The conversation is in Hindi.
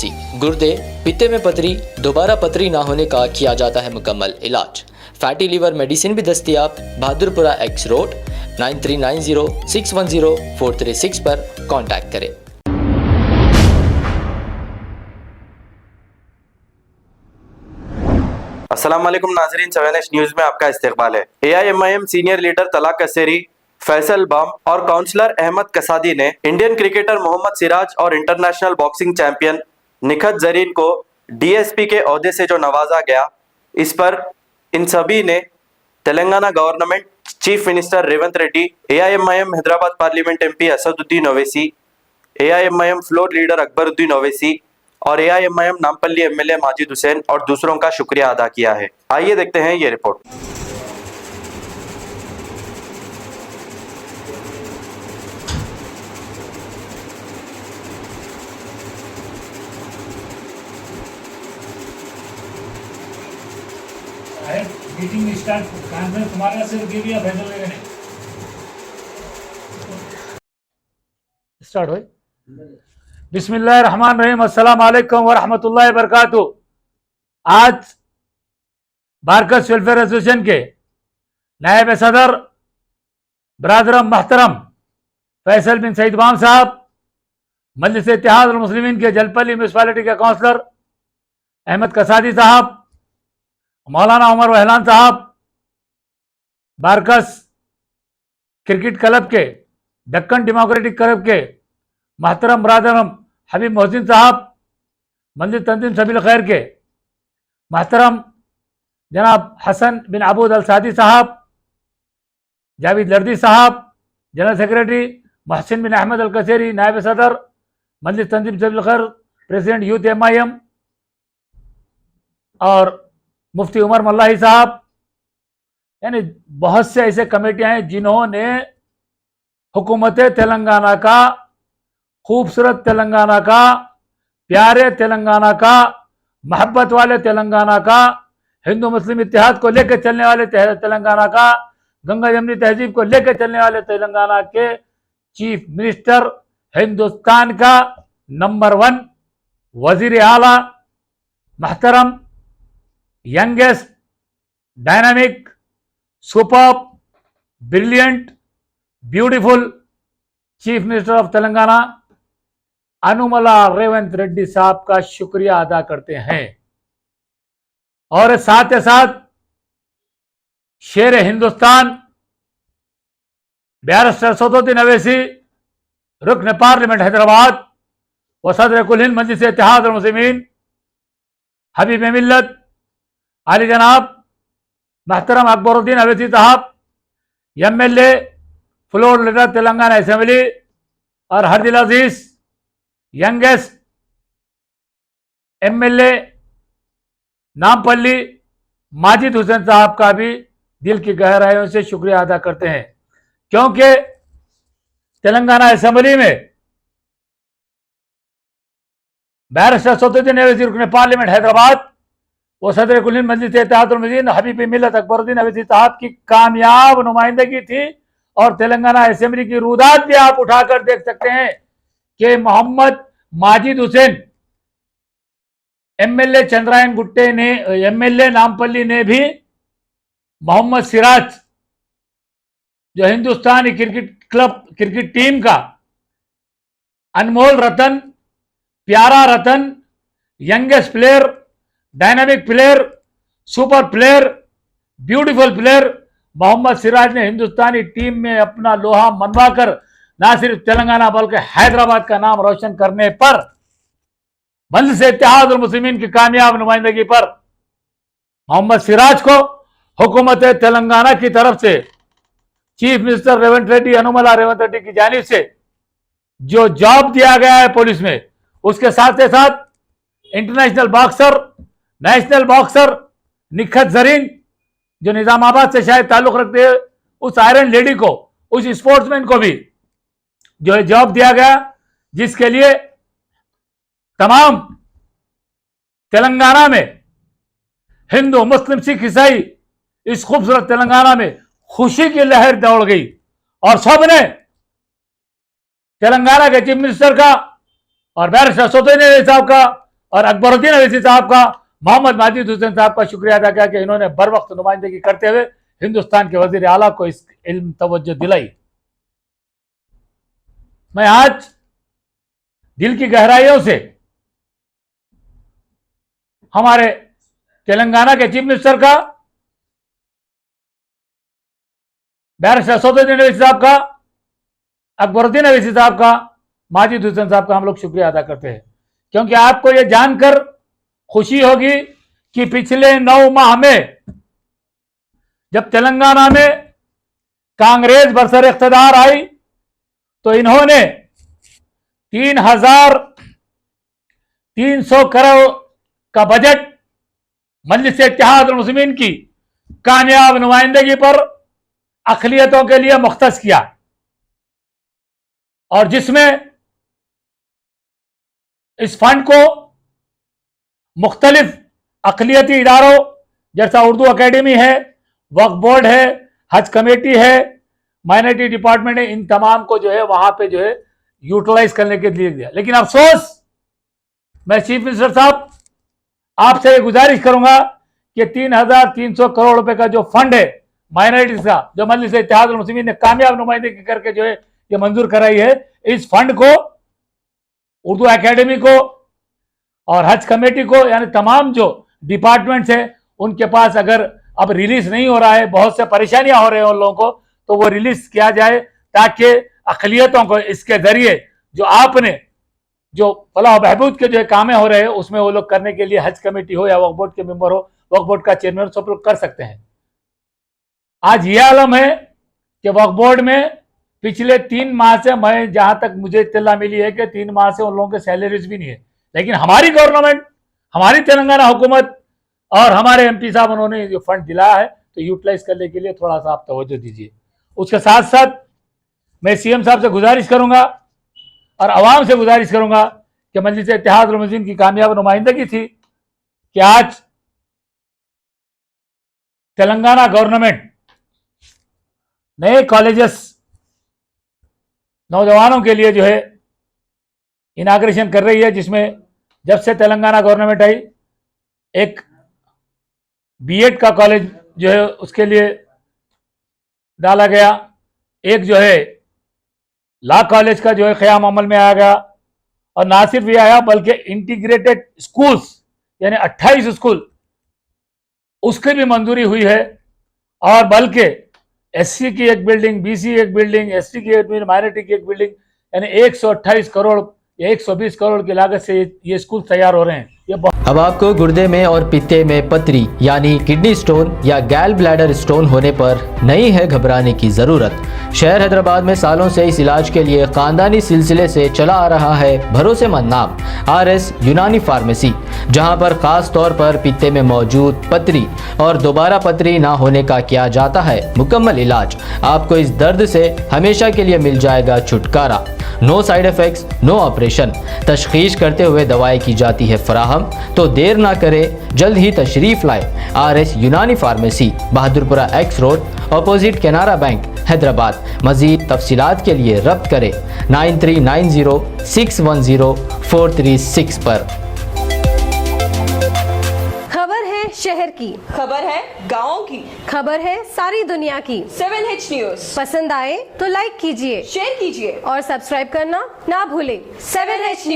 उल्टी गुर्दे पित्ते में पथरी दोबारा पथरी ना होने का किया जाता है मुकम्मल इलाज। फैटी लीवर मेडिसिन भी दस्तियाब। बहादुरपुरा एक्स रोड 9390610436 पर कांटेक्ट करें। अस्सलाम वालेकुम नाज़रीन, 7 न्यूज़ में आपका इस्तकबाल है। AIMIM सीनियर लीडर तलाक कसेरी, फैसल बम और काउंसलर अहमद कसादी ने इंडियन क्रिकेटर मोहम्मद सिराज और international boxing champion Nikhat Zareen को DSP के ओहदे से जो नवाजा गया, इस पर इन सभी ने Telangana government, chief minister Revanth Reddy, AIMIM Hyderabad parliament MP Asaduddin Owaisi, AIMIM floor leader Akbaruddin Owaisi और AIMIM नामपल्ली MLA माजिद हुसैन और दूसरों का शुक्रिया अदा किया है। आइए देखते हैं ये रिपोर्ट। मीटिंग स्टार्ट कॉन्फ्रेंस तुम्हारे से रुकी हुई है, फैसल लेने नहीं स्टार्ट हो। बिस्मिल्लाहिर्रहमानिर्रहीम, अस्सलाम वालेकुम व रहमतुल्लाहि व बरकातुहू। आज बारकस वेलफेयर एसोसिएशन के नायब सदर बरादरम महतरम फैसल बिन सईद बाम साहब, मजलिस इत्तेहाद अल मुस्लिमीन के जलपल्ली म्यूनसिपालिटी के काउंसलर अहमद कसादी साहब, मौलाना उमर वहलान साहब, बारकस क्रिकेट क्लब के, दक्कन डेमोक्रेटिक क्लब के महतरम बरादरम हबीब मोहसिन साहब, मंदिर तंजीम सबील खैर के महतरम जनाब हसन बिन अबूद अल सादी साहब, जावेद लर्दी साहब, जनरल सेक्रेटरी महसिन बिन अहमद अल कसेरी, नायब सदर मंदिर तंजीम सबील खैर, प्रेसिडेंट यूथ MIM और मुफ्ती उमर मल्लाही साहब, यानी बहुत से ऐसे कमेटियां हैं जिन्होंने हुकूमत तेलंगाना का, खूबसूरत तेलंगाना का, प्यारे तेलंगाना का, मोहब्बत वाले तेलंगाना का, हिंदू मुस्लिम इत्तेहाद को लेकर चलने वाले तेलंगाना का, गंगा यमुनी तहजीब को लेकर चलने वाले तेलंगाना के चीफ मिनिस्टर, हिंदुस्तान का नंबर 1 वजीर आला, महतरम youngest, dynamic, super, brilliant, beautiful chief minister of Telangana Anumula Revanth Reddy साहब का शुक्रिया अदा करते हैं। और साथ ही साथ शेर हिंदुस्तान बैरिस्टर असदुद्दीन ओवैसी, रुकन पार्लियामेंट हैदराबाद व सदर कुल हिंद मजलिस इत्तेहाद अल मुस्लिमीन, हबीब मिल्लत आली जनाब महतरम अकबरुद्दीन ओवैसी साहब, MLA floor leader Telangana assembly और हरदिल अजीज यंगेस्ट MLA नामपल्ली माजिद हुसैन साहब का भी दिल की गहराइयों से शुक्रिया अदा करते हैं, क्योंकि तेलंगाना असेंबली में बैरिस्टर असदुद्दीन ओवैसी रुकन पार्लियामेंट हैदराबाद वो सदर कुल हिंद मजलिस इत्तेहाद अल मुस्लिमीन हबीब मिल्लत अकबरुद्दीन ओवैसी साहब की कामयाब नुमाइंदगी थी। और तेलंगाना असेंबली की रुदात भी आप उठाकर देख सकते हैं कि मोहम्मद माजिद हुसैन MLA चंद्रायन गुट्टे ने, MLA नामपल्ली ने भी मोहम्मद सिराज जो हिंदुस्तानी क्रिकेट टीम का अनमोल रतन, प्यारा रतन, youngest player, dynamic player, super player, beautiful player Mohammed Siraj ने हिंदुस्तानी टीम में अपना लोहा मनवाकर ना सिर्फ तेलंगाना बल्कि हैदराबाद का नाम रोशन करने पर, मजलिस इत्तेहाद अल मुस्लिमीन की कामयाब नुमाइंदगी पर मोहम्मद सिराज को हुकूमत तेलंगाना की तरफ से चीफ मिनिस्टर रेवंत रेड्डी, अनुमला रेवंत रेड्डी की जानिब से जो जॉब दिया गया है पुलिस में, उसके साथ ही साथ international boxer, national boxer Nikhat Zareen जो निजामाबाद से शायद ताल्लुक रखते हैं, उस आयरन लेडी को, उस स्पोर्ट्समैन को भी जो है जॉब दिया गया, जिसके लिए तमाम तेलंगाना में हिंदू, मुस्लिम, सिख, ईसाई इस खूबसूरत तेलंगाना में खुशी की लहर दौड़ गई और सबने तेलंगाना के चीफ मिनिस्टर का और बैरिस्टर असदुद्दीन ओवैसी साहब का और अकबरुद्दीन अवैसी साहब का, मोहम्मद माजिद हुसैन साहब का शुक्रिया अदा किया कि इन्होंने बर वक्त नुमाइंदगी करते हुए हिंदुस्तान के वजीर आला को इस इल्म तवज्जो दिलाई। मैं आज दिल की गहराइयों से हमारे तेलंगाना के चीफ मिनिस्टर का, बैरिस्टर असदुद्दीन अवैसी साहब का, अकबरुद्दीन अवैसी साहब का, माजिद हुसैन साहब का हम लोग शुक्रिया अदा करते हैं, क्योंकि आपको यह जानकर खुशी होगी कि पिछले 9 माह में जब तेलंगाना में कांग्रेस बरसर इख्तियार आई तो इन्होंने 3,300 करोड़ का बजट मजलिस इत्तेहाद मुस्लिमीन की कामयाब नुमाइंदगी पर अक़लियतों के लिए मुख्तस किया, और जिसमें इस फंड को मुख्तलिफ अक़लियती इदारों जैसा उर्दू अकेडमी है, वक्फ बोर्ड है, हज कमेटी है, माइनॉरिटी डिपार्टमेंट है, इन तमाम को जो है वहां पे जो है यूटिलाइज करने के लिए दिया। लेकिन अफसोस, मैं चीफ मिनिस्टर साहब आपसे गुजारिश करूंगा कि 3,300 करोड़ रुपए का जो फंड है माइनॉरिटीज का, जो मजलिस इत्तेहाद मुस्लिमीन ने कामयाब नुमाइंदगी करके जो है ये मंजूर कराई है, इस फंड को उर्दू एकेडमी को और हज कमेटी को, यानी तमाम जो डिपार्टमेंट्स है उनके पास अगर अब रिलीज नहीं हो रहा है, बहुत से परेशानियां हो रही हैं उन लोगों को, तो वो रिलीज किया जाए ताकि अक़लियतों को इसके जरिए जो आपने जो फलाह बहबूद के जो कामें हो रहे हैं उसमें वो लोग करने के लिए हज कमेटी हो या वक्फ बोर्ड के मेंबर हो, वक्फ बोर्ड का चेयरमैन, सब लोग कर सकते हैं। आज ये आलम है कि वक्फ बोर्ड में पिछले 3 माह से, मैं जहां तक मुझे इत्तला मिली है कि 3 माह से उन लोगों के सैलरीज भी नहीं है, लेकिन हमारी गवर्नमेंट, हमारी तेलंगाना हुकूमत और हमारे एमपी साहब उन्होंने जो फंड दिलाया है तो यूटिलाइज करने के लिए थोड़ा सा आप तवज्जो दीजिए। उसके साथ साथ मैं सीएम साहब से गुजारिश करूंगा और आवाम से गुजारिश करूंगा कि मजलिस इत्तेहाद मुस्लिमीन की कामयाब नुमाइंदगी थी कि आज तेलंगाना गवर्नमेंट नए कॉलेजेस नौजवानों के लिए जो है इनाग्रेशन कर रही है, जिसमें जब से तेलंगाना गवर्नमेंट आई एक बीएड का कॉलेज जो है उसके लिए डाला गया, एक जो है लॉ कॉलेज का जो है क़याम अमल में आ गया, और ना सिर्फ ये आया बल्कि इंटीग्रेटेड स्कूल्स यानी 28 स्कूल उसकी भी मंजूरी हुई है, और बल्कि एससी की एक बिल्डिंग, बीसी एक बिल्डिंग, एसटी की एक बिल्डिंग, माइनॉरिटी की एक बिल्डिंग, यानी 128 करोड़ या 120 करोड़ की लागत से ये स्कूल तैयार हो रहे हैं। अब आपको गुर्दे में और पित्ते में पथरी यानी किडनी स्टोन या गैल ब्लैडर स्टोन होने पर नहीं है घबराने की ज़रूरत। शहर हैदराबाद में सालों से इस इलाज के लिए ख़ानदानी सिलसिले से चला आ रहा है भरोसेमंद नाम RS यूनानी फार्मेसी, जहां पर ख़ास तौर पर पित्ते में मौजूद पथरी और दोबारा पथरी ना होने का किया जाता है मुकम्मल इलाज। आपको इस दर्द से हमेशा के लिए मिल जाएगा छुटकारा। No side effects, no operation, तशख़ीस करते हुए दवाएं की जाती है फराहम। तो देर ना करें, जल्द ही तशरीफ़ लाए RS यूनानी pharmacy, Bahadurpura X road, opposite Canara bank, Hyderabad. मज़ीद तफसीलात के लिए रब्त करें 9390610436 पर। खबर है शहर की, खबर है गाँव की, खबर है सारी दुनिया की। 7H न्यूज पसंद आए तो लाइक कीजिए, शेयर कीजिए और सब्सक्राइब करना ना भूलें। 7H news.